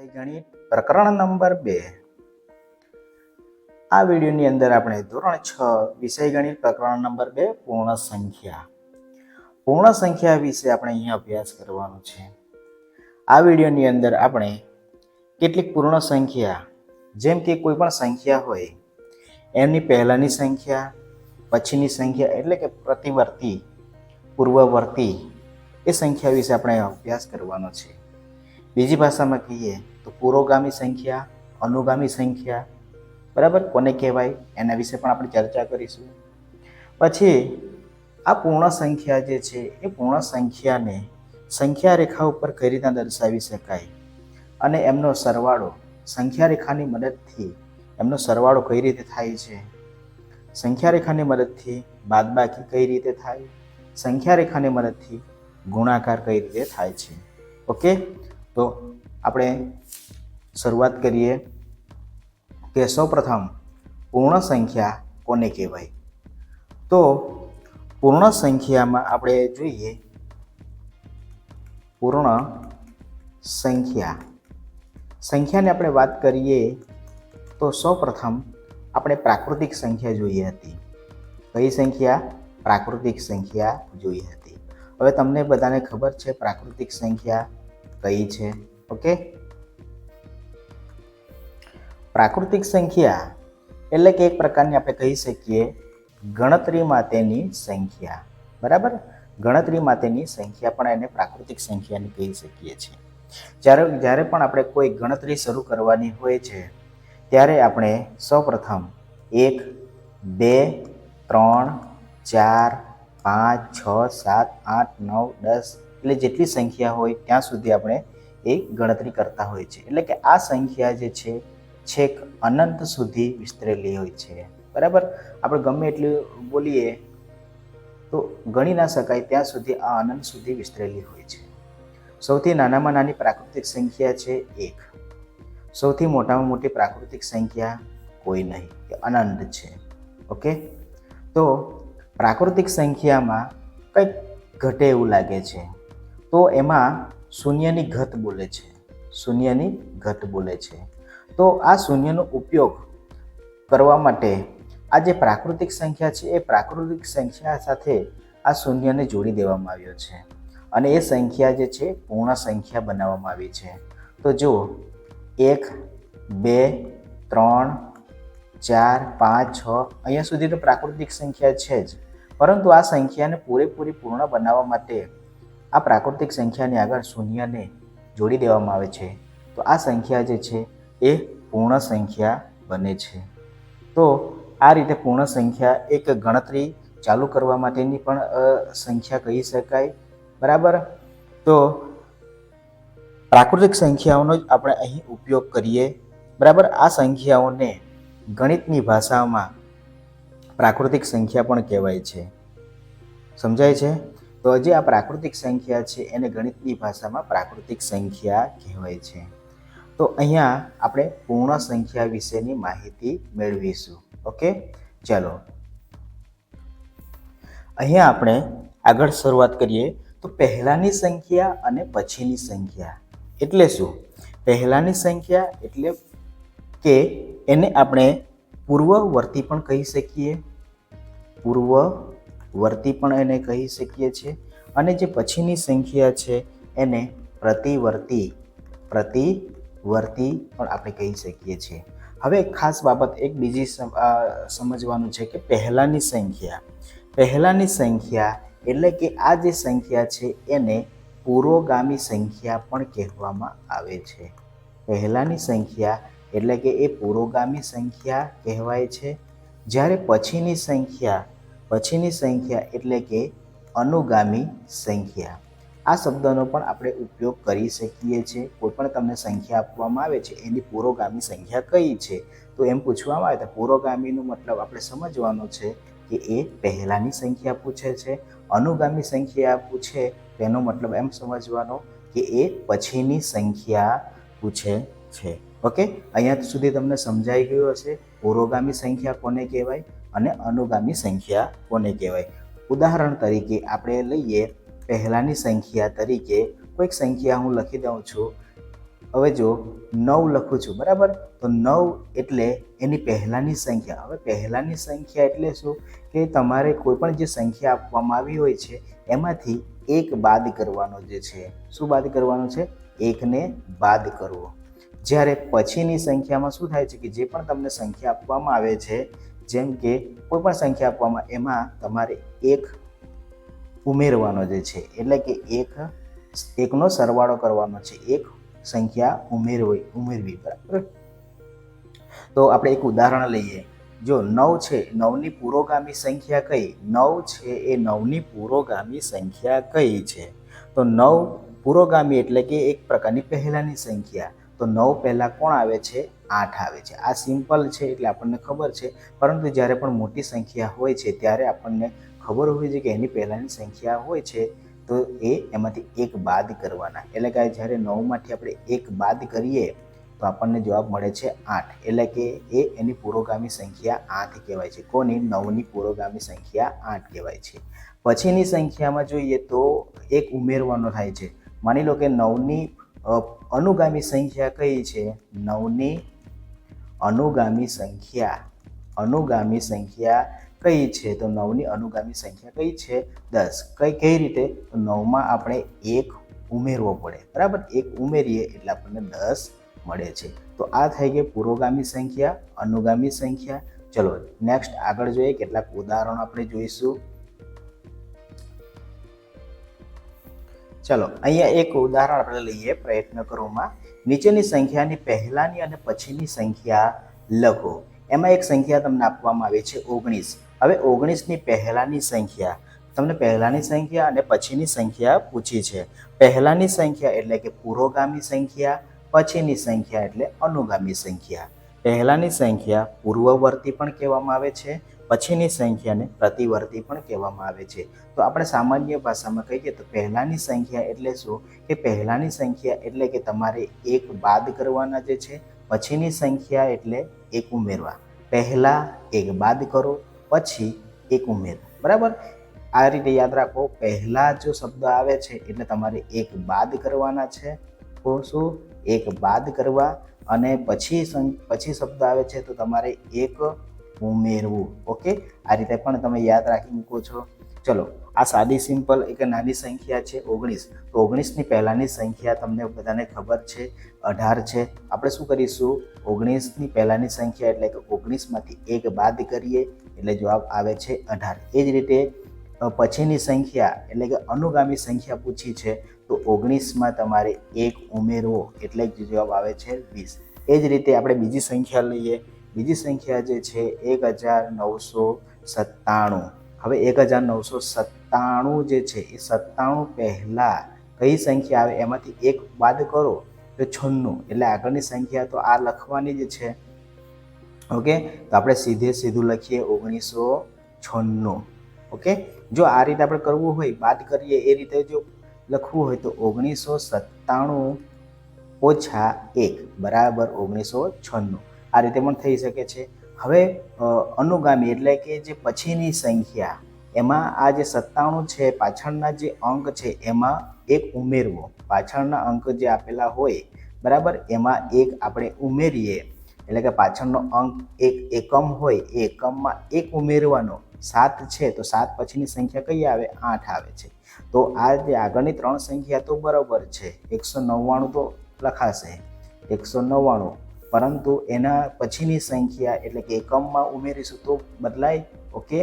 વિષય ગણિત પ્રકરણ નંબર 2. આ વિડીયોની અંદર આપણે ધોરણ 6 વિષય ગણિત પ્રકરણ નંબર 2 પૂર્ણ સંખ્યા વિશે આપણે અહીંયા અભ્યાસ કરવાનો છે. આ વિડીયોની અંદર આપણે કેટલીક પૂર્ણ સંખ્યા, જેમ કે કોઈ પણ સંખ્યા હોય એમની પહેલાની સંખ્યા, પછીની સંખ્યા એટલે કે પ્રતિવર્તી, પૂર્વવર્તી એ સંખ્યા વિશે આપણે અભ્યાસ કરવાનો છે. બીજી ભાષામાં કહીએ તો પુરોગામી સંખ્યા, અનુગામી સંખ્યા, બરાબર, કોને કહેવાય એના વિશે પણ આપણે ચર્ચા કરીશું. પછી આ પૂર્ણ સંખ્યા જે છે એ પૂર્ણ સંખ્યાને સંખ્યા રેખા ઉપર કઈ રીતના દર્શાવી શકાય અને એમનો સરવાળો સંખ્યા રેખાની મદદથી એમનો સરવાળો કઈ રીતે થાય છે, સંખ્યા રેખાની મદદથી બાદબાકી કઈ રીતે થાય, સંખ્યા રેખાની મદદથી ગુણાકાર કઈ રીતે થાય છે. ઓકે, તો આપણે શરૂઆત કરીએ કે સૌપ્રથમ પૂર્ણ સંખ્યા કોને કહેવાય. તો પૂર્ણ સંખ્યામાં આપણે જોઈએ પૂર્ણ સંખ્યાને આપણે વાત કરીએ તો સૌપ્રથમ આપણે પ્રાકૃતિક સંખ્યા જોઈએ હતી. કઈ સંખ્યા? પ્રાકૃતિક સંખ્યા જોઈએ હતી. હવે તમને બધાને ખબર છે પ્રાકૃતિક સંખ્યા કઈ છે. ઓકે, પ્રાકૃતિક સંખ્યા એટલે કે એક પ્રકારની આપણે કહી શકીએ ગણતરી માટેની સંખ્યા, બરાબર. ગણતરી માટેની સંખ્યા પણ એને પ્રાકૃતિક સંખ્યાને કહી શકીએ છીએ. જ્યારે પણ આપણે કોઈ ગણતરી શરૂ કરવાની હોય છે ત્યારે આપણે સૌપ્રથમ 1, 2, 3, 4, 5, 6, 7, 8, 9, 10 એટલે જેટલી સંખ્યા હોય ત્યાં સુધી આપણે એ ગણતરી કરતા હોય છે. એટલે કે આ સંખ્યા જે છે છેક અનંત સુધી વિસ્તરેલી હોય છે, બરાબર. આપણે ગમે એટલું બોલીએ તો ગણી ના શકાય ત્યાં સુધી આ અનંત સુધી વિસ્તરેલી હોય છે. સૌથી નાનામાં નાની પ્રાકૃતિક સંખ્યા છે 1. સૌથી મોટામાં મોટી પ્રાકૃતિક સંખ્યા કોઈ નહીં, કે અનંત છે. ઓકે, તો પ્રાકૃતિક સંખ્યામાં કંઈક ઘટે એવું લાગે છે તો એમાં શૂન્યની ઘટ બોલે છે, શૂન્યની ઘટ બોલે છે. તો આ શૂન્યનો ઉપયોગ કરવા માટે આ જે પ્રાકૃતિક સંખ્યા છે એ પ્રાકૃતિક સંખ્યા સાથે આ શૂન્યને જોડી દેવામાં આવ્યો છે અને એ સંખ્યા જે છે પૂર્ણ સંખ્યા બનાવવામાં આવી છે. તો જુઓ 1, 2, 3, 4, 5, 6 અહીંયા સુધી તો પ્રાકૃતિક સંખ્યા છે જ, પરંતુ આ સંખ્યાને પૂરેપૂરી પૂર્ણ બનાવવા માટે આ પ્રાકૃતિક સંખ્યાની આગળ શૂન્યને જોડી દેવામાં આવે છે. તો આ સંખ્યા જે છે એ પૂર્ણ સંખ્યા બને છે. તો આ રીતે પૂર્ણ સંખ્યા એક ગણતરી ચાલુ કરવા માટેની પણ સંખ્યા કહી શકાય, બરાબર. તો પ્રાકૃતિક સંખ્યાઓનો જ આપણે અહીં ઉપયોગ કરીએ, બરાબર. આ સંખ્યાઓને ગણિતની ભાષામાં પ્રાકૃતિક સંખ્યા પણ કહેવાય છે. સમજાય છે? તો જે આ પ્રાકૃતિક સંખ્યા છે એને ગણિતની ભાષામાં પ્રાકૃતિક સંખ્યા કહેવાય છે. તો અહીંયા આપણે પૂર્ણ સંખ્યા વિશેની માહિતી મેળવીશું. ઓકે, ચાલો અહીંયા આપણે આગળ શરૂઆત કરીએ તો પહેલાની સંખ્યા અને પછીની સંખ્યા એટલે શું? પહેલાની સંખ્યા એટલે કે એને આપણે પૂર્વવર્તી પણ કહી શકીએ, પૂર્વવર્તી પણ એને કહી શકીએ છીએ. અને જે પછીની સંખ્યા છે એને પ્રતિવર્તી પણ આપણે કહી શકીએ છીએ. હવે ખાસ બાબત એક બીજી સમજવાનું છે કે પહેલાની સંખ્યા એટલે કે આ જે સંખ્યા છે એને પુરોગામી સંખ્યા પણ કહેવામાં આવે છે. પહેલાની સંખ્યા એટલે કે એ પુરોગામી સંખ્યા કહેવાય છે. જ્યારે પછીની સંખ્યા એટલે કે અનુગામી સંખ્યા. આ શબ્દનો પણ આપણે ઉપયોગ કરી શકીએ છીએ. કોઈ પણ તમને સંખ્યા આપવામાં આવે છે એની પુરોગામી સંખ્યા કઈ છે તો એમ પૂછવામાં આવે તો પુરોગામીનો મતલબ આપણે સમજવાનો છે કે એ પહેલાની સંખ્યા પૂછે છે. અનુગામી સંખ્યા પૂછે તેનો મતલબ એમ સમજવાનો કે એ પછીની સંખ્યા પૂછે છે. ઓકે, અહીંયા સુધી તમને સમજાઈ ગયું હશે પુરોગામી સંખ્યા કોને કહેવાય અને અનુગામી સંખ્યા કોને કહેવાય. ઉદાહરણ તરીકે આપણે લઈએ પહેલાની સંખ્યા તરીકે કોઈક સંખ્યા હું લખી દઉં છું હવે જો 9 લખું છું, બરાબર, તો 9 એટલે એની પહેલાંની સંખ્યા. હવે પહેલાંની સંખ્યા એટલે શું કે તમારે કોઈ પણ જે સંખ્યા આપવામાં આવી હોય છે એમાંથી એક બાદ કરવાનો જે છે. શું બાદ કરવાનો છે? એકને બાદ કરવો. જ્યારે પછીની સંખ્યામાં શું થાય છે કે જે પણ તમને સંખ્યા આપવામાં આવે છે, જેમ કે કોઈ પણ સંખ્યા આપવામાં, એમાં તમારે એક ઉમેરવાનો જે છે, એટલે કે એકનો સરવાળો કરવાનો છે, એક સંખ્યા ઉમેરવી, બરાબર. તો આપણે એક ઉદાહરણ લઈએ. જો 9 છે, 9ની પુરોગામી સંખ્યા કઈ? 9 છે એ 9ની પુરોગામી સંખ્યા કઈ છે? તો 9 પુરોગામી એટલે કે એક પ્રકારની પહેલાની સંખ્યા. તો 9 પહેલા કોણ આવે છે? 8 આવે છે. આ સિમ્પલ છે એટલે આપણને ખબર છે, પરંતુ જ્યારે પણ મોટી સંખ્યા હોય છે ત્યારે આપણને ખબર હોવી જોઈએ કે એની પહેલાની સંખ્યા હોય છે તો એમાંથી એક બાદ કરવાના. એટલે કે જ્યારે 9માંથી આપણે એક બાદ કરીએ તો આપણને જવાબ મળે છે 8. એટલે કે એની પુરોગામી સંખ્યા 8 કહેવાય છે. કોની? 9ની પુરોગામી સંખ્યા 8 કહેવાય છે. પછીની સંખ્યામાં જોઈએ તો એક ઉમેરવાનો થાય છે. માની લો કે 9ની અનુગામી સંખ્યા કઈ છે? 9ની અનુગામી સંખ્યા કઈ છે? તો 9ની અનુગામી સંખ્યા કઈ છે? 10. કઈ રીતે? તો 9માં આપણે એક ઉમેરવો પડે, બરાબર. એક ઉમેરીએ એટલે આપણને 10 મળે છે. તો આ થઈ ગઈ પુરોગામી સંખ્યા, અનુગામી સંખ્યા. ચલો નેક્સ્ટ આગળ જોઈએ, કેટલાક ઉદાહરણો આપણે જોઈશું. ચલો અહીંયા એક ઉદાહરણ આપણે લઈએ પ્રયત્ન કરોમાં. નીચેની સંખ્યાની પહેલાની અને પછીની સંખ્યા લખો. એમાં એક સંખ્યા તમને આપવામાં આવી છે 19. હવે 19ની પહેલાની સંખ્યા, તમને પહેલાની સંખ્યા અને પછીની સંખ્યા પૂછી છે. પહેલાની સંખ્યા એટલે કે પુરોગામી સંખ્યા, પછીની સંખ્યા એટલે અનુગામી સંખ્યા. પહેલાની સંખ્યા પૂર્વવર્તી પણ કહેવામાં આવે છે, પછીની સંખ્યાને પ્રતિવર્તી પણ કહેવામાં આવે છે. તો આપણે સામાન્ય ભાષામાં કહીએ તો પહેલાની સંખ્યા એટલે શું કે પહેલાની સંખ્યા એટલે કે તમારે એક બાદ કરવાના જે છે, પછીની સંખ્યા એટલે એક ઉમેરવા. પહેલા એક બાદ કરો, પછી એક ઉમેરો, બરાબર. આ રીતે યાદ રાખો. પહેલા જો શબ્દ આવે છે એટલે તમારે એક બાદ કરવાના છે, તો શું? એક બાદ કરવા. અને પછી શબ્દ આવે છે તો તમારે એક ઉમેરવું. ઓકે, આ રીતે પણ તમે યાદ રાખી મૂકો છો. ચલો, આ સાદી સિમ્પલ એક નાની સંખ્યા છે 19. તો 19ની પહેલાની સંખ્યા તમને બધાને ખબર છે 18 છે. આપણે શું કરીશું? 19ની પહેલાની સંખ્યા એટલે કે 19માંથી એક બાદ કરીએ એટલે જવાબ આવે છે 18. એ જ રીતે પછીની સંખ્યા એટલે કે અનુગામી સંખ્યા પૂછી છે તો 19માં તમારે એક ઉમેરવો એટલે જવાબ આવે છે 20. એ જ રીતે આપણે બીજી સંખ્યા લઈએ. બીજી સંખ્યા જે છે 1997. હવે 1997 જે છે એ 97 પહેલા કઈ સંખ્યા આવે? એમાંથી એક બાદ કરો તો 96. એટલે આગળની સંખ્યા તો આ લખવાની જ છે. ઓકે, તો આપણે સીધું લખીએ 1996. ઓકે, જો આ રીતે આપણે કરવું હોય, બાદ કરીએ એ રીતે જો લખવું હોય તો 1997 ઓછા 1 બરાબર 1996. આ રીતે પણ થઈ શકે છે. હવે અનુગામી એટલે કે જે પછીની સંખ્યા, એમાં આ જે 97 છે પાછળના જે અંક છે એમાં એક ઉમેરવો. પાછળના અંક જે આપેલા હોય, બરાબર, એમાં એક આપણે ઉમેરીએ એટલે કે પાછળનો અંક એક એકમ હોય એ એકમમાં એક ઉમેરવાનો. 7 છે તો 7 પછીની સંખ્યા કઈ આવે? 8 આવે છે. તો આ જે આગળની ત્રણ સંખ્યા તો બરાબર છે, 199 તો લખાશે 199, પરંતુ એના પછીની સંખ્યા એટલે કે એકમમાં ઉમેરીશું તો બદલાય. ઓકે,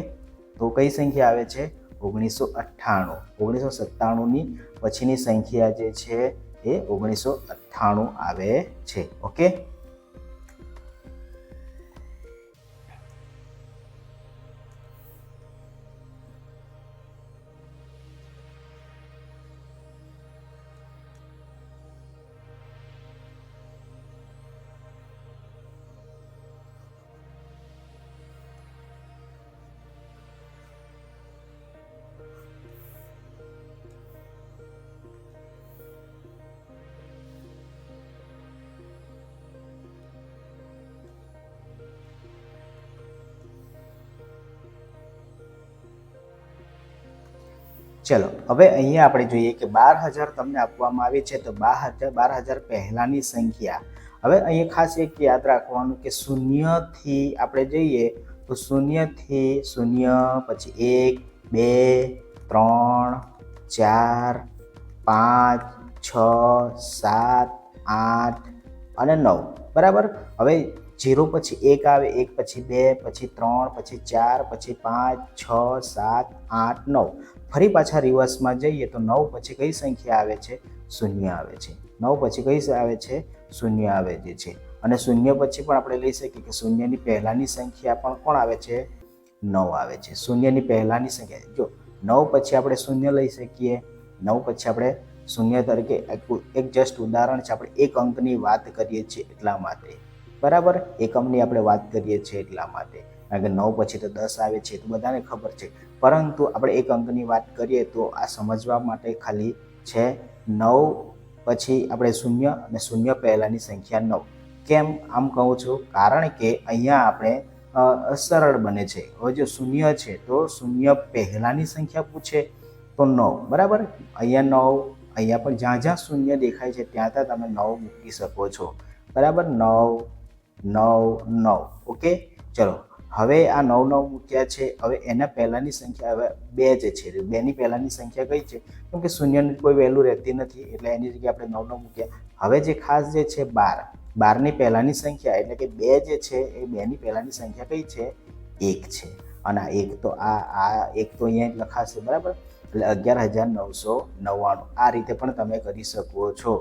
તો કઈ સંખ્યા આવે છે? 1998. 1997ની પછીની સંખ્યા જે છે એ 1998 આવે છે. ઓકે, ચલો હવે અહીંયા આપણે જોઈએ કે 12,000 તમને આપવામાં આવી છે તો 12,000 પહેલાની સંખ્યા. હવે અહીંયા ખાસ એક યાદ રાખવાનું કે શૂન્યથી આપણે જઈએ તો શૂન્યથી 0 પછી 1 2 3 4 5 6 7 8 અને 9 બરાબર. હવે 0 પછી 1 આવે, 1 પછી 2 પછી 3 પછી 4 પછી 5 6 7 8 9. ફરી પાછા રિવર્સમાં જઈએ તો 9 પછી કઈ સંખ્યા આવે છે? શૂન્ય આવે છે. 9 પછી કઈ આવે છે? શૂન્ય આવે છે. અને શૂન્ય પછી પણ આપણે લઈ શકીએ કે શૂન્યની પહેલાની સંખ્યા પણ કોણ આવે છે? 9 આવે છે. શૂન્યની પહેલાની સંખ્યા જો 9 પછી આપણે શૂન્ય લઈ શકીએ. 9 પછી આપણે શૂન્ય તરીકે એક જસ્ટ ઉદાહરણ છે, આપણે એક અંકની વાત કરીએ છીએ એટલા માટે, બરાબર. એકમની આપણે વાત કરીએ છીએ એટલા માટે, કારણ કે 9 પછી તો 10 આવે છે તો બધાને ખબર છે, પરંતુ આપણે એક અંકની વાત કરીએ તો આ સમજવા માટે ખાલી છે. 9 પછી આપણે શૂન્ય અને શૂન્ય પહેલાની સંખ્યા 9. કેમ આમ કહું છું? કારણ કે અહીંયા આપણે સરળ બને છે. હવે જો શૂન્ય છે તો શૂન્ય પહેલાની સંખ્યા પૂછે તો 9, બરાબર. અહીંયા 9, અહીંયા પણ જ્યાં જ્યાં શૂન્ય દેખાય છે ત્યાં ત્યાં તમે 9 મૂકી શકો છો, બરાબર. 9 9 9. ઓકે, ચલો હવે આ 9 9 મૂક્યા છે. હવે એના પહેલાની સંખ્યા હવે 2 જ છે. 2ની પહેલાની સંખ્યા કઈ છે? કેમ કે શૂન્યની કોઈ વેલ્યુ રહેતી નથી એટલે એની જગ્યાએ આપણે 9 9 મૂક્યા. હવે જે ખાસ જે છે 12, 12ની પહેલાની સંખ્યા એટલે કે 2 જે છે એ 2ની પહેલાની સંખ્યા કઈ છે? 1 છે. અને આ 1 તો આ 1 તો અહીંયા લખાશે, બરાબર. એટલે 11,999. આ રીતે પણ તમે કરી શકો છો.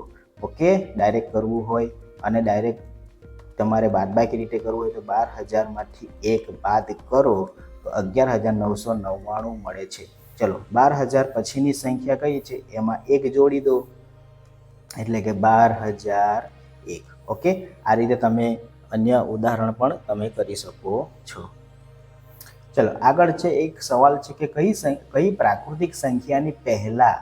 ઓકે, ડાયરેક્ટ કરવું હોય અને ડાયરેક્ટ તમારે બાદબાકી રીતે કરવું હોય તો 12,000માંથી 1 બાદ કરો તો 11,999 મળે છે. ચલો 12,000 પછીની સંખ્યા કઈ છે? એમાં 1 જોડી દો એટલે કે 12,001. ઓકે, આ રીતે તમે અન્ય ઉદાહરણ પણ તમે કરી શકો છો. ચલો આગળ છે એક સવાલ છે કે કઈ પ્રાકૃતિક સંખ્યાની પહેલા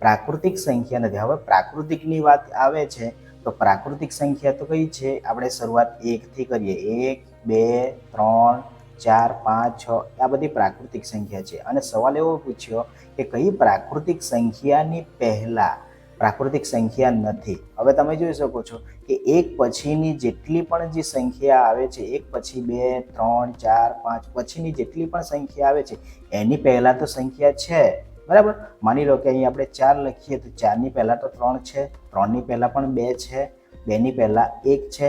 પ્રાકૃતિક સંખ્યા નથી. હવે પ્રાકૃતિકની વાત આવે છે તો પ્રાકૃતિક સંખ્યા તો કઈ છે? આપણે શરૂઆત 1 થી કરીએ. 1 2 3 4 5 6 આ બધી પ્રાકૃતિક સંખ્યા છે. અને સવાલ એવો પૂછ્યો કે કઈ પ્રાકૃતિક સંખ્યાની પહેલા પ્રાકૃતિક સંખ્યા નથી. હવે તમે જોઈ શકો છો કે 1 પછીની જેટલી પણ જે સંખ્યા આવે છે, 1 પછી 2 3 4 5 પછીની જેટલી પણ સંખ્યા આવે છે એની પહેલા તો સંખ્યા છે, બરાબર. માની લો કે અહીં આપણે 4 લખીએ તો 4ની પહેલા તો 3 છે, 3ની પહેલા પણ 2 છે, 2ની પહેલા 1 છે,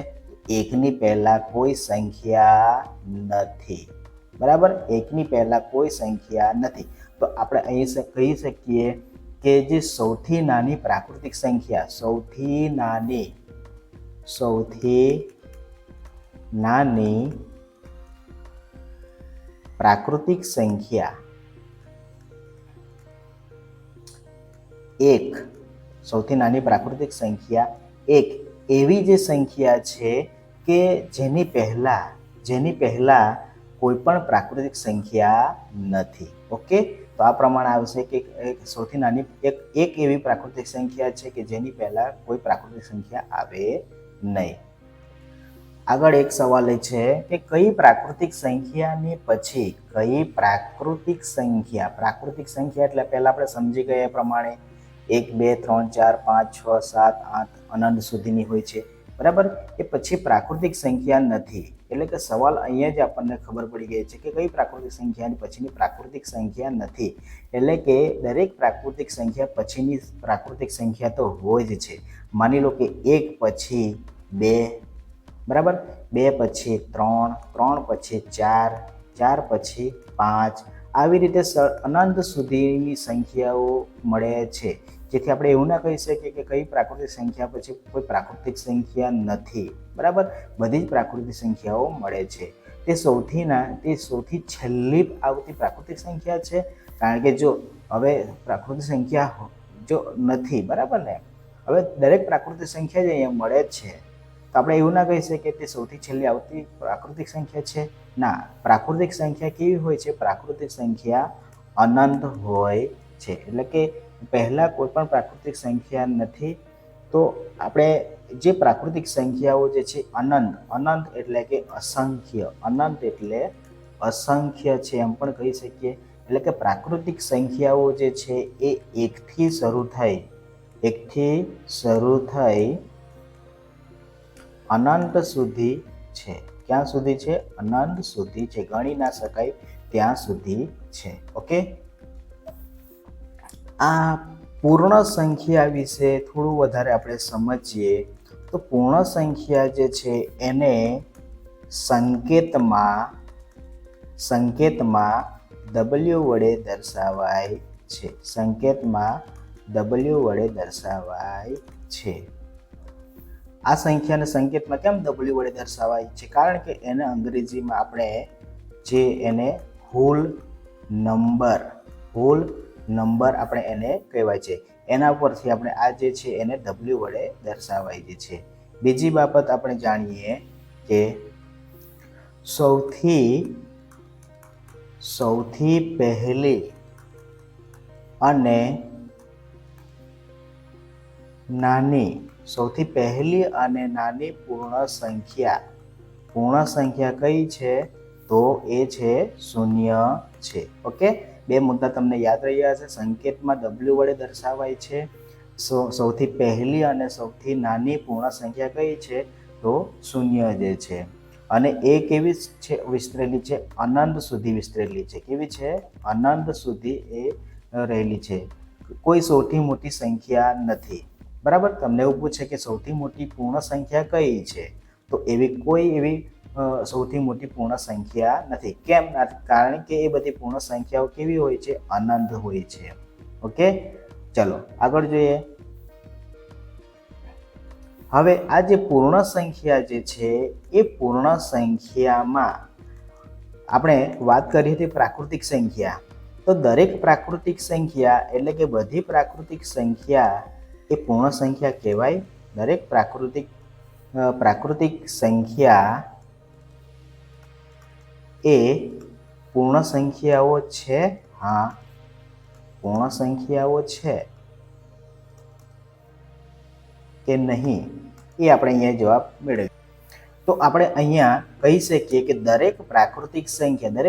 1ની પહેલા કોઈ સંખ્યા નથી, બરાબર. 1ની પહેલા કોઈ સંખ્યા નથી. તો આપણે અહીં કહી શકીએ કે જે સૌથી નાની પ્રાકૃતિક સંખ્યા, સૌથી નાની પ્રાકૃતિક સંખ્યા 1, સૌથી નાની પ્રાકૃતિક સંખ્યા 1 એવી જે સંખ્યા છે કે જેની પહેલા કોઈ પણ પ્રાકૃતિક સંખ્યા નથી. ઓકે, તો આ પ્રમાણે આવશે કે સૌથી નાની એક એવી પ્રાકૃતિક સંખ્યા છે કે જેની પહેલા કોઈ પ્રાકૃતિક સંખ્યા આવે નહીં. આગળ એક સવાલ એ છે કે કઈ પ્રાકૃતિક સંખ્યાની પછી પ્રાકૃતિક સંખ્યા એટલે પહેલા આપણે સમજી ગયા પ્રમાણે 1 2 3 4 5 6 7 8 અનંત સુધીની હોય છે, બરાબર. એ પછી પ્રાકૃતિક સંખ્યા નથી. એટલે કે સવાલ અહીંયા જ આપણને ખબર પડી ગઈ છે કે કઈ પ્રાકૃતિક સંખ્યાની પછીની પ્રાકૃતિક સંખ્યા નથી. એટલે કે દરેક પ્રાકૃતિક સંખ્યા પછીની પ્રાકૃતિક સંખ્યા તો હોય જ છે. માની લો કે 1 પછી 2, બરાબર, 2 પછી 3, 3 પછી 4, 4 પછી 5, આવી રીતે અનંત સુધીની સંખ્યાઓ મળે છે. જેથી આપણે એવું ના કહી શકીએ કે કઈ પ્રાકૃતિક સંખ્યા પછી કોઈ પ્રાકૃતિક સંખ્યા નથી, બરાબર. બધી જ પ્રાકૃતિક સંખ્યાઓ મળે છે. તે સૌથી છેલ્લી આવતી પ્રાકૃતિક સંખ્યા છે. કારણ કે જો હવે પ્રાકૃતિક સંખ્યા જો નથી, બરાબર ને, હવે દરેક પ્રાકૃતિક સંખ્યા જ અહીંયા મળે જ છે. તો આપણે એવું ના કહી શકીએ કે સૌથી છેલ્લી આવતી પ્રાકૃતિક સંખ્યા છે. ના, પ્રાકૃતિક સંખ્યા કેવી હોય છે? પ્રાકૃતિક સંખ્યા અનંત હોય છે. એટલે કે પહેલા કોઈ પણ પ્રાકૃતિક સંખ્યા નથી. તો આપણે જે પ્રાકૃતિક સંખ્યાઓ જે છે અનંત એટલે કે અસંખ્ય, અનંત એટલે અસંખ્ય છે એમ પણ કહી શકીએ. એટલે કે પ્રાકૃતિક સંખ્યાઓ જે છે એ એકથી શરૂ થઈ અનંત સુધી છે. ક્યાં સુધી છે? અનંત સુધી છે. ગણી ના શકાય ત્યાં સુધી છે. ઓકે, આ પૂર્ણ સંખ્યા વિશે થોડું વધારે આપણે સમજીએ તો પૂર્ણ સંખ્યા જે છે એને સંકેતમાં W વડે દર્શાવાય છે. સંકેતમાં W વડે દર્શાવાય છે. આ સંખ્યાને સંકેતમાં કેમ W વડે દર્શાવાય છે? કારણ કે એને અંગ્રેજીમાં આપણે જે એને હોલ નંબર આપણે એને કહેવાય છે. એના પરથી આપણે આ જે છે એને W વડે દર્શાવાય છે. બીજી બાબત આપણે જાણીએ કે સૌથી પહેલી અને નાની પૂર્ણ સંખ્યા કઈ છે? તો એ છે 0 છે. ઓકે, બે મુદ્દા તમને યાદ રહ્યા હશે. સંકેતમાં W વડે દર્શાવાય છે. સૌથી પહેલી અને સૌથી નાની પૂર્ણ સંખ્યા કઈ છે? તો 0 જે છે. અને એ કેવી છે? વિસ્તરેલી છે, અનંત સુધી વિસ્તરેલી છે. કેવી છે? અનંત સુધી એ રહેલી છે. કોઈ સૌથી મોટી સંખ્યા નથી. બરાબર, તમને એવું પૂછે કે સૌથી મોટી પૂર્ણ સંખ્યા કઈ છે? તો કોઈ સૌથી મોટી પૂર્ણ સંખ્યા નથી. કેમ? કારણ કે એ બધી પૂર્ણ સંખ્યાઓ કેવી હોય છે? અનંત હોય છે. ઓકે, ચલો આગળ જોઈએ. હવે આ જે પૂર્ણ સંખ્યા જે છે એ પૂર્ણ સંખ્યામાં આપણે વાત કરી હતી પ્રાકૃતિક સંખ્યા. તો દરેક પ્રાકૃતિક સંખ્યા એટલે કે બધી પ્રાકૃતિક સંખ્યા એ પૂર્ણ સંખ્યા કહેવાય. દરેક પ્રાકૃતિક સંખ્યા એ પૂર્ણ સંખ્યાઓ છે. હા, પૂર્ણ સંખ્યાઓ છે કે નહીં એ આપણે અહીંયા જવાબ મેળવીએ. તો આપણે અહીંયા કહી શકીએ કે દરેક પ્રાકૃતિક સંખ્યા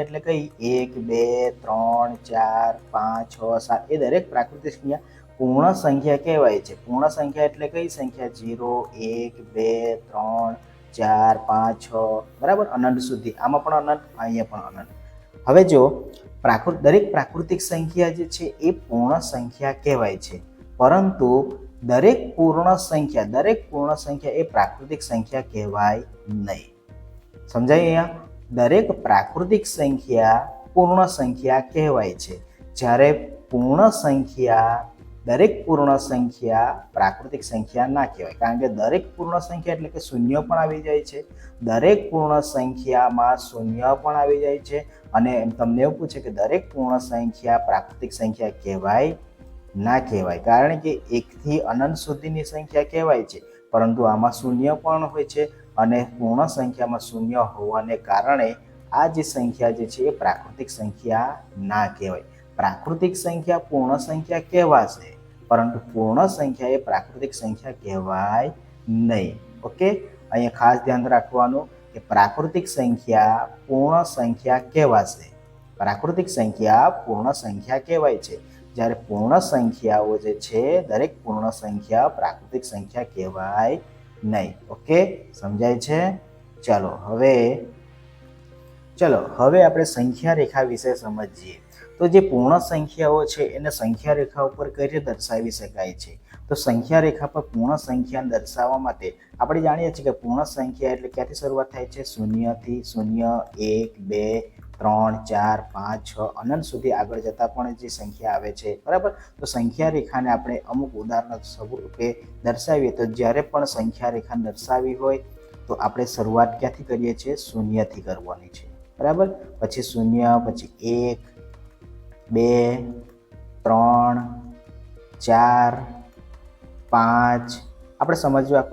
એટલે કઈ? 1 2 3 4 5 6 7 એ દરેક પ્રાકૃતિક સંખ્યા પૂર્ણ સંખ્યા કહેવાય છે. પૂર્ણ સંખ્યા એટલે કઈ સંખ્યા? 0 1 2 3 4 5 6 બરાબર, અનંત સુધી. આમાં પણ અનંત, અહીંયા પણ અનંત. હવે જો દરેક પ્રાકૃતિક સંખ્યા જે છે એ પૂર્ણ સંખ્યા કહેવાય છે. પરંતુ દરેક પૂર્ણ સંખ્યા એ પ્રાકૃતિક સંખ્યા કહેવાય નહીં. સમજાય? અહીંયા દરેક પ્રાકૃતિક સંખ્યા પૂર્ણ સંખ્યા કહેવાય છે, જ્યારે દરેક પૂર્ણ સંખ્યા પ્રાકૃતિક સંખ્યા ના કહેવાય. કારણ કે દરેક પૂર્ણ સંખ્યા એટલે કે શૂન્ય પણ આવી જાય છે. દરેક પૂર્ણ સંખ્યામાં શૂન્ય પણ આવી જાય છે. અને તમને એવું પૂછે કે દરેક પૂર્ણ સંખ્યા પ્રાકૃતિક સંખ્યા કહેવાય ના કહેવાય? કારણ કે 1 થી અનંત સુધીની સંખ્યા કહેવાય છે, પરંતુ આમાં શૂન્ય પણ હોય છે. અને પૂર્ણ સંખ્યામાં શૂન્ય હોવાને કારણે આ જે સંખ્યા જે છે એ પ્રાકૃતિક સંખ્યા ના કહેવાય. પ્રાકૃતિક સંખ્યા પૂર્ણ સંખ્યા કહેવાશે, પરંતુ પૂર્ણ સંખ્યા એ પ્રાકૃતિક સંખ્યા કહેવાય નહીં. ઓકે, અહીંયા ખાસ ધ્યાન રાખવાનું કે પ્રાકૃતિક સંખ્યા પૂર્ણ સંખ્યા કહેવાશે. પ્રાકૃતિક સંખ્યા પૂર્ણ સંખ્યા કહેવાય છે, જ્યારે પૂર્ણ સંખ્યાઓ જે છે દરેક પૂર્ણ સંખ્યા પ્રાકૃતિક સંખ્યા કહેવાય નહીં. ઓકે, સમજાય છે? ચલો હવે આપણે સંખ્યા રેખા વિશે સમજીએ. તો જે પૂર્ણ સંખ્યાઓ છે એને સંખ્યા રેખા ઉપર કઈ રીતે દર્શાવી શકાય છે? તો સંખ્યા રેખા પર પૂર્ણ સંખ્યાને દર્શાવવા માટે આપણે જાણીએ છીએ કે પૂર્ણ સંખ્યા એટલે ક્યાંથી શરૂઆત થાય છે? 0 થી 0 1 2 3 4 5 6 અનંત સુધી આગળ જતા પણ જે સંખ્યા આવે છે. બરાબર, તો સંખ્યા રેખાને આપણે અમુક ઉદાહરણ સ્વરૂપે દર્શાવીએ તો જ્યારે પણ સંખ્યા રેખાને દર્શાવી હોય તો આપણે શરૂઆત ક્યાંથી કરીએ છીએ? 0 થી કરવાની છે. બરાબર, પછી 0, પછી 1 2 3 4 5 આપણે સમજવા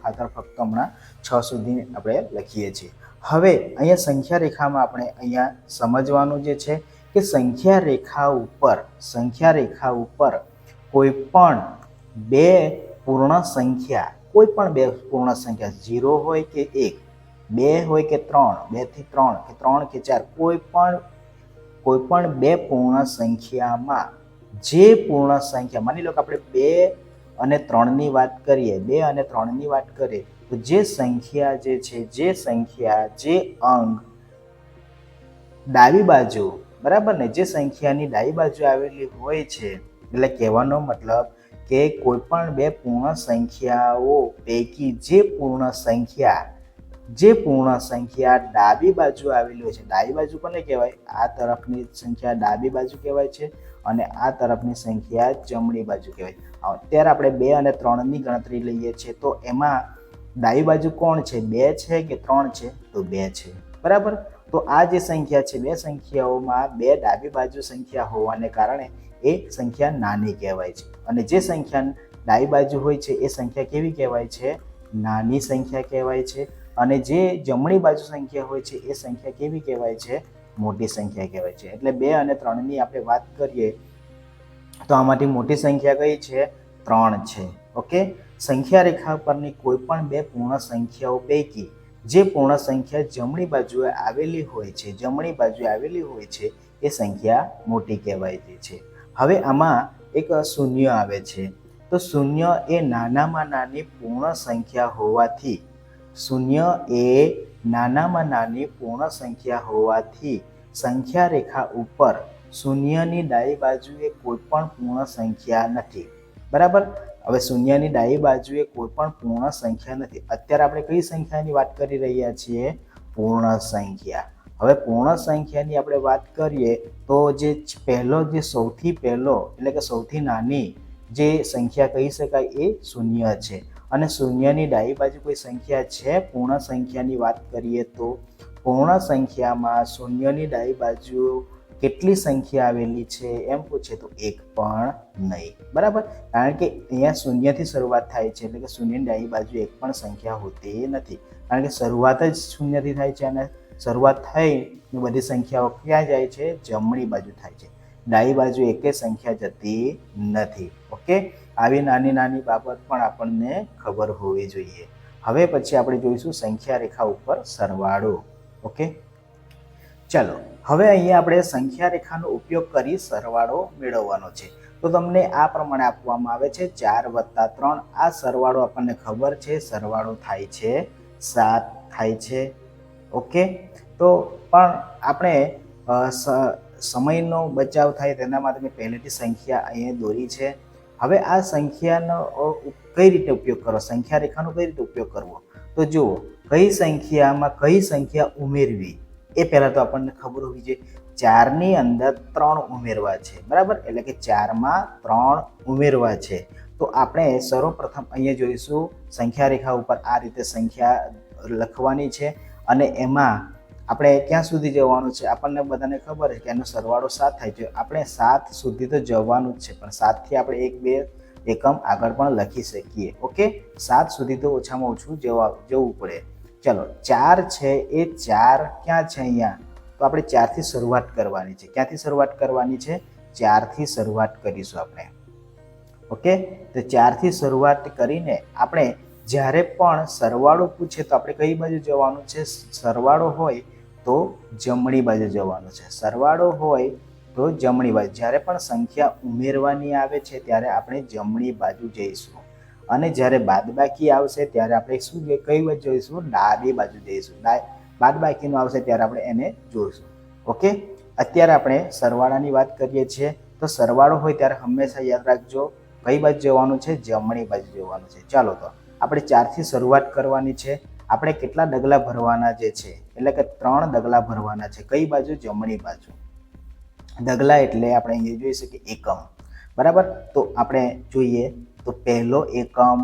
ખાતર ફક્ત હમણાં 6 સુધી આપણે લખીએ છીએ. હવે અહીંયા સંખ્યા રેખામાં આપણે અહીંયા સમજવાનું જે છે કે સંખ્યા રેખા ઉપર કોઈ પણ બે પૂર્ણ સંખ્યા 0 હોય કે 1 2 હોય કે 3, 2 થી 3 કે 3 કે 4, કોઈ પણ બે પૂર્ણ સંખ્યામાં જે પૂર્ણ સંખ્યા, માની લો કે આપણે 2 અને 3ની વાત કરીએ, 2 અને 3ની વાત કરીએ, તો જે સંખ્યા જે છે, જે અંક ડાબી બાજુ, બરાબર ને, જે સંખ્યાની ડાબી બાજુ આવેલી હોય છે, એટલે કહેવાનો મતલબ કે કોઈ પણ બે પૂર્ણ સંખ્યાઓ પૈકી જે પૂર્ણ સંખ્યા ડાબી બાજુ આવેલી હોય છે, ડાબી બાજુ કોને કહેવાય? આ તરફની સંખ્યા ડાબી બાજુ કહેવાય છે અને આ તરફની સંખ્યા જમણી બાજુ કહેવાય. અત્યારે આપણે 2 અને 3ની ગણતરી લઈએ છીએ, તો એમાં ડાબી બાજુ કોણ છે? 2 છે કે 3 છે? તો 2 છે, બરાબર. તો આ જે સંખ્યા છે, બે સંખ્યાઓમાં 2 ડાબી બાજુ સંખ્યા હોવાને કારણે એ સંખ્યા નાની કહેવાય છે, અને જે સંખ્યા ડાબી બાજુ હોય છે એ સંખ્યા કેવી કહેવાય છે? નાની સંખ્યા કહેવાય છે. અને જે જમણી બાજુ સંખ્યા હોય છે એ સંખ્યા કેવી કહેવાય છે? મોટી સંખ્યા કહેવાય છે. એટલે 2 અને 3ની આપણે વાત કરીએ તો આમાંથી મોટી સંખ્યા કઈ છે? 3 છે. ઓકે. સંખ્યા રેખા પરની કોઈ પણ બે પૂર્ણ સંખ્યાઓ પૈકી જે પૂર્ણ સંખ્યા જમણી બાજુએ આવેલી હોય છે, એ સંખ્યા મોટી કહેવાય છે. હવે આમાં એક શૂન્ય આવે છે, તો શૂન્ય એ નાનામાં નાની પૂર્ણ સંખ્યા હોવાથી સંખ્યા રેખા ઉપર શૂન્યની ડાબી બાજુએ કોઈ પણ પૂર્ણ સંખ્યા નથી, બરાબર. હવે શૂન્યની ડાબી બાજુએ કોઈ પણ પૂર્ણ સંખ્યા નથી. અત્યારે આપણે કઈ સંખ્યાની વાત કરી રહ્યા છીએ? પૂર્ણ સંખ્યા. હવે પૂર્ણ સંખ્યાની આપણે વાત કરીએ તો સૌથી પહેલો એટલે કે સૌથી નાની જે સંખ્યા કહી શકાય એ શૂન્ય છે. અને શૂન્યની ડાબી બાજુ કોઈ સંખ્યા છે? પૂર્ણ સંખ્યાની વાત કરીએ તો પૂર્ણ સંખ્યામાં શૂન્યની ડાબી બાજુ કેટલી સંખ્યા આવેલી છે એમ પૂછે તો એક પણ નહીં, બરાબર. કારણ કે અહીંયા શૂન્યથી શરૂઆત થાય છે, એટલે કે શૂન્યની ડાબી બાજુ એક પણ સંખ્યા હોતી નથી, કારણ કે શરૂઆત જ શૂન્યથી થાય છે અને શરૂઆત થઈ બધી સંખ્યાઓ ક્યાં જાય છે? જમણી બાજુ થાય છે. ડાબી બાજુ એકે સંખ્યા જતી નથી. ઓકે. આવી નાની નાની બાબત પણ આપણને ખબર હોવી જોઈએ. હવે પછી આપણે જોઈશું સંખ્યા રેખા ઉપર સરવાળો. ઓકે. ચલો, હવે અહીંયા આપણે સંખ્યા રેખાનો ઉપયોગ કરી સરવાળો મેળવવાનો છે. તો તમને આ પ્રમાણે આપવામાં આવે છે 4 + 3. આ સરવાળો આપણને ખબર છે, સરવાળો થાય છે 7 થાય છે. ઓકે. તો પણ આપણે સમયનો બચાવ થાય તેના માટે મેં પહેલેથી સંખ્યા અહીંયા દોરી છે. હવે આ સંખ્યાનો કઈ રીતે ઉપયોગ કરવો, સંખ્યા રેખાનો કઈ રીતે ઉપયોગ કરવો? તો જુઓ, કઈ સંખ્યામાં કઈ સંખ્યા ઉમેરવી એ પહેલાં તો આપણને ખબર હોવી જોઈએ. 4ની અંદર 3 ઉમેરવા છે, બરાબર. એટલે કે 4માં 3 ઉમેરવા છે. તો આપણે સર્વપ્રથમ અહીંયા જોઈશું સંખ્યા રેખા ઉપર આ રીતે સંખ્યા લખવાની છે, અને એમાં આપણે ક્યાં સુધી જવાનું છે? આપણને બધાને ખબર છે કે એનો સરવાળો 7 થાય છે. આપણે 7 સુધી તો જવાનું જ છે, પણ 7થી આપણે 1-2 એકમ આગળ પણ લખી શકીએ. ઓકે. 7 સુધી તો ઓછામાં ઓછું જવું પડે. ચલો, 4 છે એ 4 ક્યાં છે? અહીંયા. તો આપણે 4થી શરૂઆત કરવાની છે. ક્યાંથી શરૂઆત કરવાની છે? 4થી શરૂઆત કરીશું આપણે. ઓકે. તો 4થી શરૂઆત કરીને આપણે જ્યારે પણ સરવાળો પૂછે તો આપણે કઈ બાજુ જવાનું છે? સરવાળો હોય તો જમણી બાજુ જવાનું છે. સરવાળો હોય તો જમણી બાજુ. જ્યારે પણ સંખ્યા ઉમેરવાની આવે છે ત્યારે આપણે જમણી બાજુ જઈશું, અને જ્યારે બાદબાકી આવશે ત્યારે આપણે કઈ બાજુ જઈશું? ડાબી બાજુ જઈશું. બાદબાકીનું આવશે ત્યારે આપણે એને જોઈશું. ઓકે. અત્યારે આપણે સરવાળાની વાત કરીએ છીએ, તો સરવાળો હોય ત્યારે હંમેશા યાદ રાખજો કઈ બાજુ જવાનું છે? જમણી બાજુ જવાનું છે. ચાલો, તો આપણે 4થી શરૂઆત કરવાની છે. આપણે કેટલા ડગલા ભરવાના છે? એટલે કે 3 ડગલા ભરવાના છે. કઈ બાજુ? જમણી બાજુ. ડગલા એટલે આપણે અહીંયા જોઈ શકીએ એકમ, બરાબર. તો આપણે જોઈએ તો પહેલો એકમ.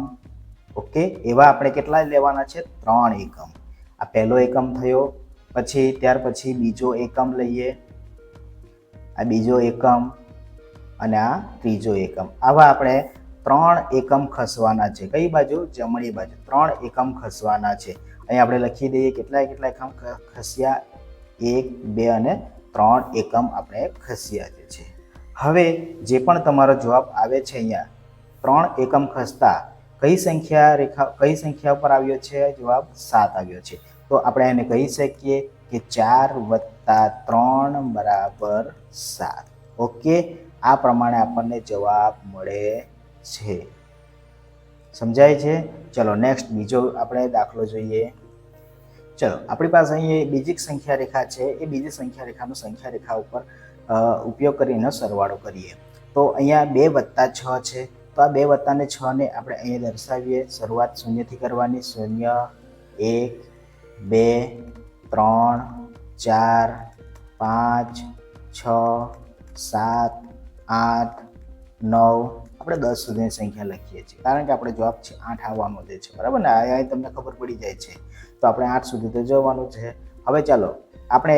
ઓકે. એવા આપણે કેટલા લેવાના છે? 3 એકમ. આ પહેલો એકમ થયો. પછી ત્યાર પછી બીજો એકમ લઈએ, આ બીજો એકમ, અને આ ત્રીજો એકમ. આવા આપણે 3 એકમ ખસવાના છે. કઈ બાજુ? જમણી બાજુ. 3 એકમ ખસવાના છે. અહીં આપણે લખી દઈએ કેટલા એકમ ખસ્યા? 1, 2 અને 3 એકમ આપણે ખસ્યા છે. હવે જે પણ તમારો જવાબ આવે છે અહીંયા 3 એકમ ખસતા કઈ સંખ્યા પર આવ્યો છે? જવાબ 7 આવ્યો છે. તો તો આપણે એને કહી શકીએ કે 4 + 3 બરાબર 7. ઓકે, આ પ્રમાણે આપણને જવાબ મળે છે. સમજાય છે? ચલો નેક્સ્ટ બીજો આપણે દાખલો જોઈએ. ચલો આપણી પાસે અહીં બીજી સંખ્યા રેખા છે. એ બીજી સંખ્યા રેખાનો સંખ્યા રેખા ઉપર ઉપયોગ કરીને સરવાળો કરીએ. તો અહીંયા 2 + 6 છે. તો આ 2 વત્તાને 6 ને આપણે અહીંયા દર્શાવીએ. શરૂઆત શૂન્યથી કરવાની. 0, 1, 2, 3, 4, 5, 6, 7, 8, 9. આપણે 10 સુધીની સંખ્યા લખીએ છીએ, કારણ કે આપણે જવાબ છે 8 આવવાનો જે છે, બરાબર ને? અહીંયા તમને ખબર પડી જાય છે. તો આપણે 8 સુધી તો જવાનું છે. હવે ચાલો આપણે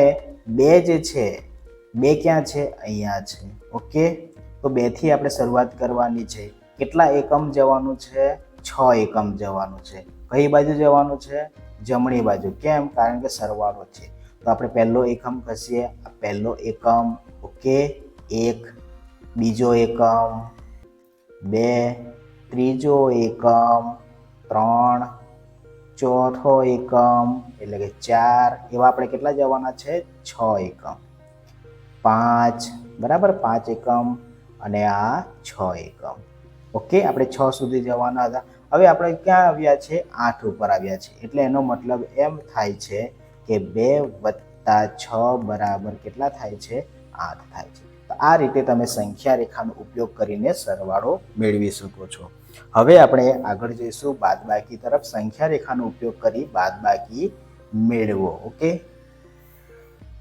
2 જે છે, 2 ક્યાં છે? અહીંયા છે. ઓકે, તો 2 થી આપણે શરૂઆત કરવાની છે. કેટલા એકમ જવાનું છે? 6 એકમ જવાનું છે. કઈ બાજુ જવાનું છે? જમણી બાજુ. કેમ? કારણ કે સરવાળો છે. તો આપણે પહેલો એકમ ખસીએ. આ પહેલો એકમ. ઓકે, 1, બીજો એકમ, 2, ત્રીજો એકમ, 3, ચોથો એકમ એટલે કે 4. એવા આપણે કેટલા જવાના છે? 6 એકમ. 5, બરાબર, 5 એકમ અને આ 6 એકમ. ઓકે, આપણે 6 સુધી જવાના હતા. હવે આપણે ક્યાં આવ્યા છે? 8 ઉપર આવ્યા છે. એટલે એનો મતલબ એમ થાય છે કે 2 + 6 બરાબર કેટલા થાય છે? 8 થાય છે. તો આ રીતે તમે સંખ્યા રેખાનો ઉપયોગ કરીને સરવાળો મેળવી શકો છો. હવે આપણે આગળ જઈશું બાદબાકી તરફ. સંખ્યા રેખાનો ઉપયોગ કરી બાદબાકી મેળવો. ઓકે,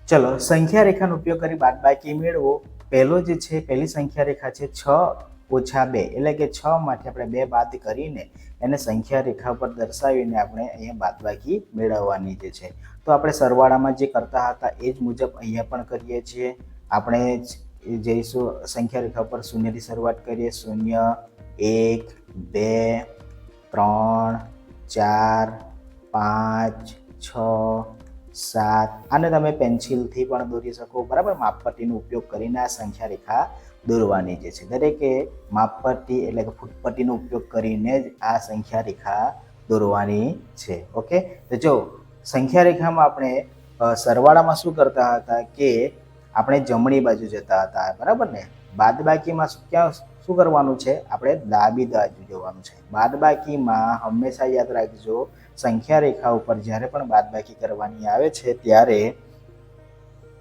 ચલો સંખ્યા રેખાનો ઉપયોગ કરી બાદબાકી મેળવો. પહેલો જે છે, પહેલી સંખ્યા રેખા છે 6 - 2, એટલે કે 6 માંથી આપણે 2 બાદ કરીને એને સંખ્યા રેખા પર દર્શાવીને આપણે અહીંયા બાદબાકી મેળવવાની જે છે. તો આપણે સરવાળામાં જે કરતા હતા એ જ મુજબ અહીંયા પણ કરીએ છીએ. આપણે જઈશું સંખ્યા રેખા પર શૂન્યથી શરૂઆત કરીએ. 0, 1, 2, 3, 4, 5, 6, 7. આને તમે પેન્સિલથી પણ દોરી શકો, બરાબર? માપપટ્ટીનો ઉપયોગ કરીને આ સંખ્યા રેખા દોરવાની જે છે. દરેકે માપપટ્ટી એટલે કે ફૂટપટ્ટીનો ઉપયોગ કરીને જ આ સંખ્યા રેખા દોરવાની છે. ઓકે, તો જો સંખ્યા રેખામાં આપણે સરવાળામાં શું કરતા હતા કે આપણે જમણી બાજુ જતા હતા, બરાબર ને? બાદબાકીમાં શું કરવાનું છે? આપણે ડાબી બાજુ જવાનું છે. બાદબાકીમાં હંમેશા યાદ રાખજો, સંખ્યા રેખા ઉપર જ્યારે પણ બાદબાકી કરવાની આવે છે ત્યારે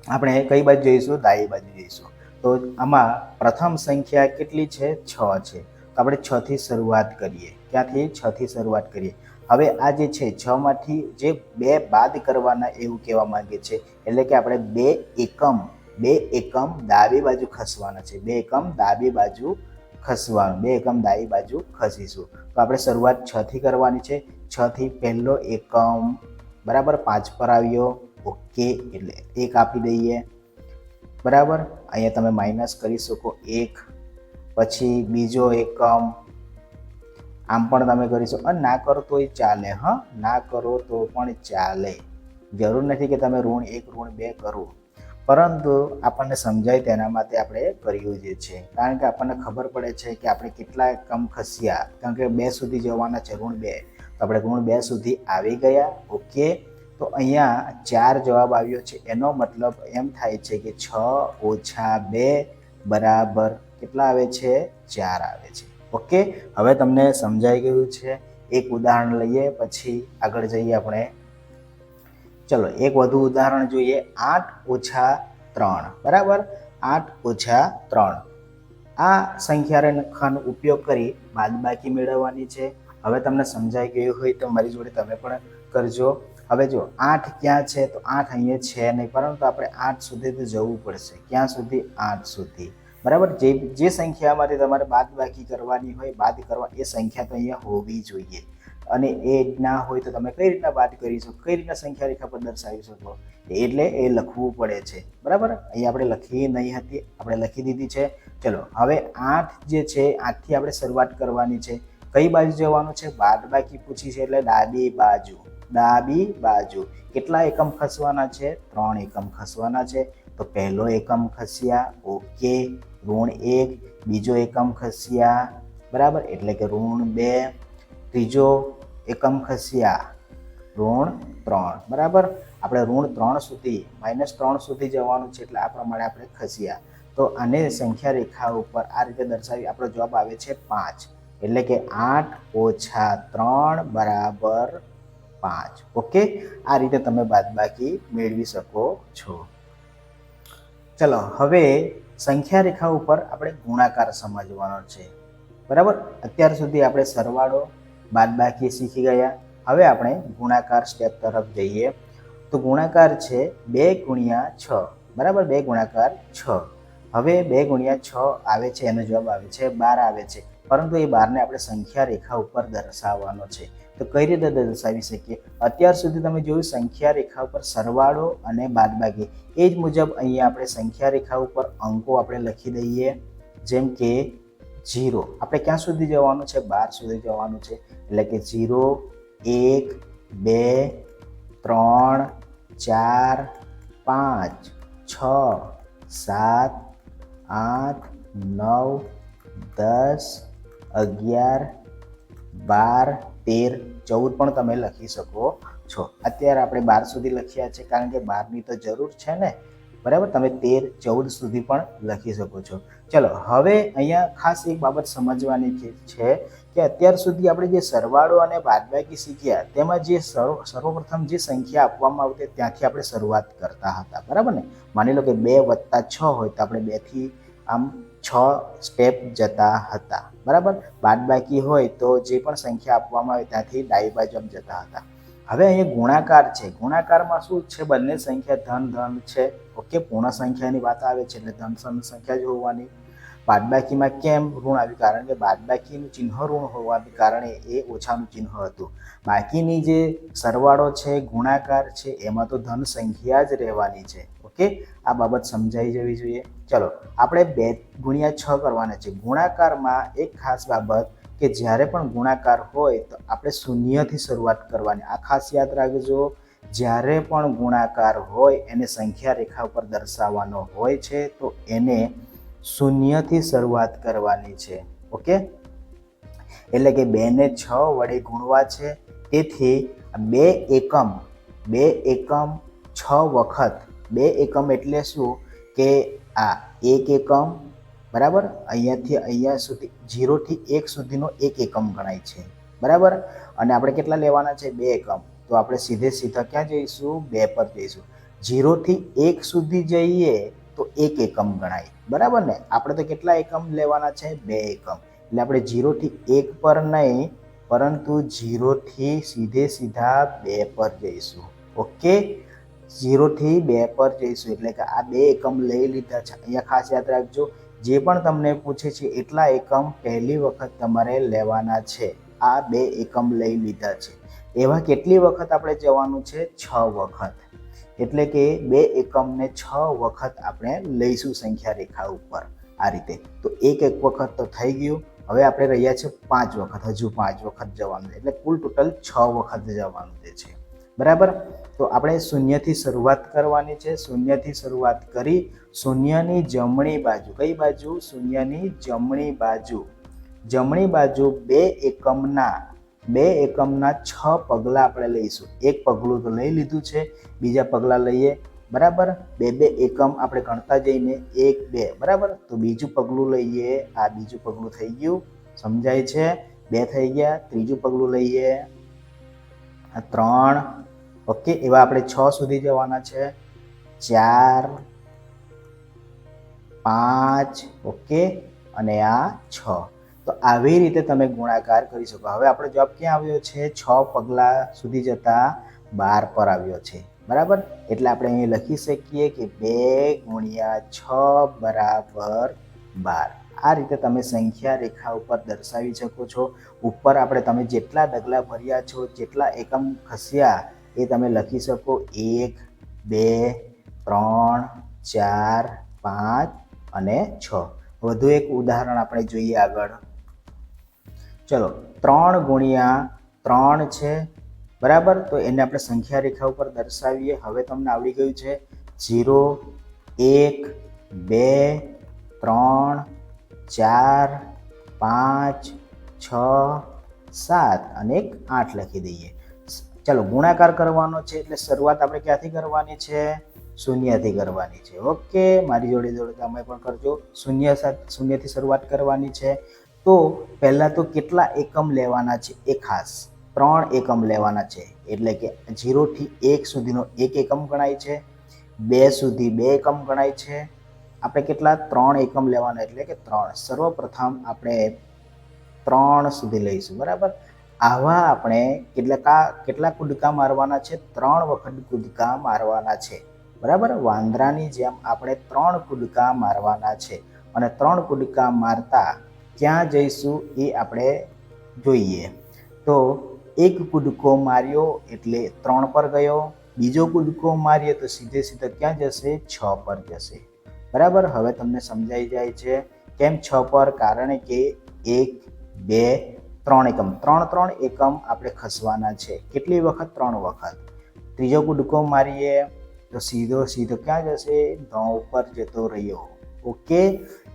આપણે કઈ બાજુ જઈશું? ડાબી બાજુ જઈશું. તો આમાં પ્રથમ સંખ્યા કેટલી છે? 6 છે. તો આપણે 6 થી શરૂઆત કરીએ. ક્યાંથી? 6 થી શરૂઆત કરીએ. હવે આ જે છે 6 માંથી જે 2 બાદ કરવાના એવું કહેવા માંગે છે. એટલે કે આપણે 2 એકમ ડાબી બાજુ ખસવાના છે. 2 એકમ ડાબી બાજુ ખસવાનું. 2 એકમ ડાબી બાજુ ખસીશું. તો આપણે શરૂઆત 6 થી કરવાની છે. 6 થી પહેલો એકમ, બરાબર, 5 પર આવ્યો. ઓકે, એટલે 1 આપી દઈએ, બરાબર. અહીંયા તમે માઇનસ કરી શકો 1. પછી બીજો એકમ, આમ પણ તમે કરી શકો. અને ના કરો તોય ચાલે. હા, ના કરો તો પણ ચાલે. જરૂર નથી કે તમે -1 -2 કરો, પરંતુ આપણને સમજાય તેના માટે આપણે કર્યું જે છે. કારણ કે આપણને ખબર પડે છે કે આપણે કેટલા એકમ ખસ્યા. કારણ કે 2 સુધી જવાના છે, -2. તો આપણે -2 સુધી આવી ગયા. ઓકે, તો અહીંયા 4 જવાબ આવ્યો છે. એનો મતલબ એમ થાય છે કે 6 - 2 બરાબર કેટલા આવે છે? 4 આવે છે. ઓકે, હવે તમને સમજાઈ ગયું છે. એક ઉદાહરણ લઈએ પછી આગળ જઈએ આપણે. ચલો એક વધુ ઉદાહરણ જોઈએ. 8 - 3, બરાબર? 8 - 3. આ સંખ્યા રેખાનો ઉપયોગ કરી બાદબાકી મેળવવાની છે. હવે તમને સમજાઈ ગયું હોય તો મારી જોડે તમે પણ કરજો. હવે જો 8 ક્યાં છે? તો 8 અહીંયા છે નહીં, પરંતુ આપણે 8 સુધી તો જવું પડશે. ક્યાં સુધી? 8 સુધી, બરાબર. જે સંખ્યામાંથી તમારે બાદબાકી કરવાની હોય, બાદ કરવા, એ સંખ્યા તો અહીંયા હોવી જોઈએ. અને એ ના હોય તો તમે કઈ રીતના બાદ કરી શકો? કઈ રીતના સંખ્યા રેખા પર દર્શાવી શકો? એટલે એ લખવું પડે છે, બરાબર. અહીંયા આપણે લખી નહીં હતી, આપણે લખી દીધી છે. ચલો હવે 8 જે છે, 8 થી આપણે શરૂઆત કરવાની છે. કઈ બાજુ જવાનું છે? બાદબાકી પૂછી છે એટલે ડાબી બાજુ. ડાબી બાજુ કેટલા એકમ ખસવાના છે? 3 એકમ ખસવાના છે. તો પહેલો એકમ ખસ્યા. ઓકે, -1. બીજો એકમ ખસ્યા, બરાબર, એટલે કે -2. ત્રીજો એકમ ખસ્યા, -3 બરાબર. આપણે -3 સુધી -3 સુધી જવાનું છે એટલે આ પ્રમાણે આપણે ખસ્યા. તો આને સંખ્યા રેખા ઉપર આ રીતે દર્શાવી આપણો જવાબ આવે છે 5. એટલે કે 8 - 3 બરાબર 5. ઓકે, આ રીતે તમે બાદબાકી મેળવી શકો છો. ચલો હવે સંખ્યા રેખા ઉપર આપણે ગુણાકાર સમજવાનો છે. બરાબર, અત્યાર સુધી આપણે સરવાળો બાદબાકી શીખી ગયા. હવે આપણે ગુણાકાર સ્ટેપ તરફ જઈએ. તો ગુણાકાર છે 2 × 6. બરાબર, 2 ગુણાકાર 6. હવે 2 × 6 આવે છે, એનો જવાબ આવે છે 12 આવે છે. પરંતુ એ 12ને આપણે સંખ્યા રેખા ઉપર દર્શાવવાનો છે. તો કઈ રીતે દર્શાવી શકીએ? અત્યાર સુધી તમે જોયું સંખ્યા રેખા ઉપર સરવાળો અને બાદબાકી. એ જ મુજબ અહીંયા આપણે સંખ્યા રેખા ઉપર અંકો આપણે લખી દઈએ. જેમ કે 0 આપણે ક્યાં સુધી જવાનું છે? 12 સુધી જવાનું છે. એટલે કે 0 1 2 3 4 5 6 7 8 9 10 11 12 13 14 પણ તમે લખી શકો છો. અત્યારે આપણે 12 સુધી લખ્યા છે કારણ કે 12ની તો જરૂર છે ને. બરાબર, તમે 13 14 સુધી પણ લખી શકો છો. ચલો હવે અહીંયા ખાસ એક બાબત સમજવાની છે કે અત્યાર સુધી આપણે જે સરવાળો અને બાદબાકી શીખ્યા તેમાં જે સર્વપ્રથમ જે સંખ્યા આપવામાં આવતી ત્યાંથી આપણે શરૂઆત કરતા હતા. બરાબર ને? માની લો કે 2 + 6 હોય તો આપણે 2 થી આમ 6 સ્ટેપ જતા હતા. બરાબર, બાદબાકી હોય તો જે પણ સંખ્યા આપવામાં આવે ત્યાંથી ડાબી બાજુ જતા હતા. હવે અહીંયા ગુણાકાર છે. ગુણાકારમાં શું છે? બંને સંખ્યા ધન છે. ઓકે, પૂર્ણ સંખ્યાની વાત આવે છે એટલે ધન સંખ્યા જ હોવાની. બાદબાકીમાં કેમ ઋણ આવ્યું? કારણ કે બાદબાકીનું ચિહ્ન ઋણ હોવાને કારણે એ ઓછાનું ચિહ્ન હતું. બાકીની જે સરવાળો છે, ગુણાકાર છે, એમાં તો ધન સંખ્યા જ રહેવાની છે. ઓકે, આ બાબત સમજાઈ જવી જોઈએ. ચલો આપણે 2 × 6 કરવાના છે. ગુણાકારમાં એક ખાસ બાબત કે જ્યારે પણ ગુણાકાર હોય તો આપણે શૂન્યથી શરૂઆત કરવાની. આ ખાસ યાદ રાખજો. જ્યારે પણ ગુણાકાર હોય એને સંખ્યા રેખા ઉપર દર્શાવવાનો હોય છે તો એને શૂન્યથી શરૂઆત કરવાની છે. ઓકે, એટલે કે 2 ને 6 વડે ગુણવા છે. તેથી 2 એકમ 6 વખત. 2 એકમ એટલે શું કે આ 1 એકમ. બરાબર, અહીંયાથી અહીંયા સુધી 0 થી 1 સુધીનો 1 એકમ ગણાય છે. બરાબર, અને આપણે કેટલા લેવાના છે? 2 એકમ. તો આપણે સીધા ક્યાં જઈશું? 2 પર જઈશું. 0 થી 1 સુધી જઈએ તો 1 એકમ ગણાય. બરાબર ને? આપણે તો કેટલા એકમ લેવાના છે? 2 એકમ. એટલે આપણે 0 થી 1 પર નહીં પરંતુ 0 થી સીધા 2 પર જઈશું. ઓકે, 0 થી 2 પર જઈશું એટલે કે આ 2 એકમ લઈ લીધા છે. અહીંયા ખાસ યાદ રાખજો, જે પણ તમને પૂછે છે એટલા એકમ પહેલી વખત તમારે લેવાના છે. આ 2 એકમ લઈ લીધા છે. એવા કેટલી વખત આપણે જવાનું છે? 6 વખત. એટલે કે 2 એકમને 6 વખત આપણે લઈશું સંખ્યા રેખા ઉપર આ રીતે. તો એક વખત તો થઈ ગયું. હવે આપણે રહ્યા છે 5 વખત. હજુ 5 વખત જવાનું છે. એટલે કુલ ટોટલ 6 વખત જવાનું છે. બરાબર, તો આપણે શૂન્યથી શરૂઆત કરવાની છે. શૂન્યથી શરૂઆત કરી શૂન્યની જમણી બાજુ. કઈ બાજુ? શૂન્યની જમણી બાજુ. જમણી બાજુ 2 એકમના 6 પગલાં આપણે લઈશું. એક પગલું તો લઈ લીધું છે, બીજા પગલાં લઈએ. બરાબર, 2 એકમ આપણે ગણતા જઈને 1 2. બરાબર, તો બીજું પગલું લઈએ. આ બીજું પગલું થઈ ગયું. સમજાય છે? 2 થઈ ગયા. ત્રીજું પગલું લઈએ. 3. ઓકે, એવા આપણે 6 સુધી જવાના છે. 4 5. ઓકે, અને આ 6. તો આવી રીતે તમે ગુણાકાર કરી શકો. હવે આપણો જવાબ ક્યાં આવ્યો છે? 6 પગલાં સુધી જતા 12 પર આવ્યો છે. બરાબર, એટલે આપણે અહીં લખી શકીએ કે 2 × 6 બરાબર 12. આ રીતે તમે સંખ્યા રેખા ઉપર દર્શાવી શકો છો. ઉપર આપણે તમે જેટલા ડગલા ભર્યા છો, જેટલા એકમ ખસ્યા એ તમે લખી શકો. 1 2 3 4 5 અને 6. વધુ એક ઉદાહરણ આપણે જોઈએ આગળ. ચલો 3 × 3 છે. બરાબર, તો એને આપણે સંખ્યા રેખા ઉપર દર્શાવીએ. હવે તમને આવડી ગયું છે. 0 1 2 3 4 5 6 7 અને 8 લખી દઈએ. ચાલો ગુણાકાર કરવાનો છે એટલે શરૂઆત આપણે ક્યાંથી કરવાની છે? શૂન્યથી કરવાની છે. ઓકે, મારી જોડે જોડે તમે પણ કરજો. શૂન્યથી શરૂઆત કરવાની છે. તો પહેલા તો કેટલા એકમ લેવાના છે એ ખાસ 3 એકમ લેવાના છે. એટલે કે 0 થી 1 સુધીનો 1 એકમ ગણાય છે, 2 સુધી 2 એકમ ગણાય છે. આપણે કેટલા 3 એકમ લેવાના એટલે કે 3. સર્વપ્રથમ આપણે 3 સુધી લઈશું. બરાબર, આવા આપણે કેટલા કૂદકા મારવાના છે? 3 વખત કૂદકા મારવાના છે. બરાબર, વાંદરાની જેમ આપણે 3 કૂદકા મારવાના છે. અને 3 કૂદકા મારતા ક્યાં જઈશું એ આપણે જોઈએ. તો એક કૂદકો માર્યો એટલે 3 પર ગયો, બીજો કૂદકો મારીએ તો સીધે ક્યાં જશે? 6 પર જશે. બરાબર, હવે તમને સમજાઈ જાય છે કેમ 6 પર? કારણ કે 1 2 3 એકમ 3 એકમ આપણે ખસવાના છે. કેટલી વખત? 3 વખત. ત્રીજો કૂદકો મારીએ તો સીધો ક્યાં જશે? 9 ઉપર જતો રહ્યો. ઓકે,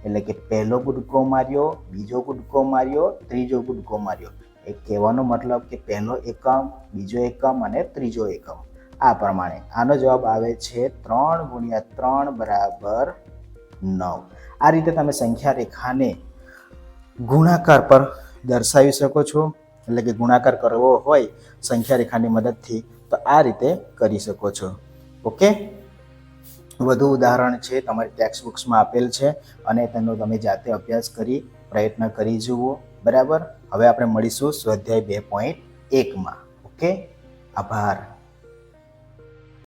એટલે કે પહેલો કૂદકો માર્યો, બીજો કૂદકો માર્યો, ત્રીજો કૂદકો માર્યો. એ કહેવાનો મતલબ કે પહેલો એકમ, બીજો એકમ અને ત્રીજો એકમ. આ પ્રમાણે આનો જવાબ આવે છે 3 × 3 = 9. આ રીતે તમે સંખ્યા રેખાને ગુણાકાર પર દર્શાવી શકો છો. એટલે કે ગુણાકાર કરવો હોય સંખ્યા રેખાની મદદથી તો આ રીતે કરી શકો છો. ઓકે, વધુ ઉદાહરણ છે તમારી ટેક્સ્ટ બુક્સમાં આપેલ છે અને તેનો તમે જાતે અભ્યાસ કરી પ્રયત્ન કરી જુઓ. બરાબર, હવે આપણે મળીશું સ્વાધ્યાય 2.1માં. ઓકે, આભાર.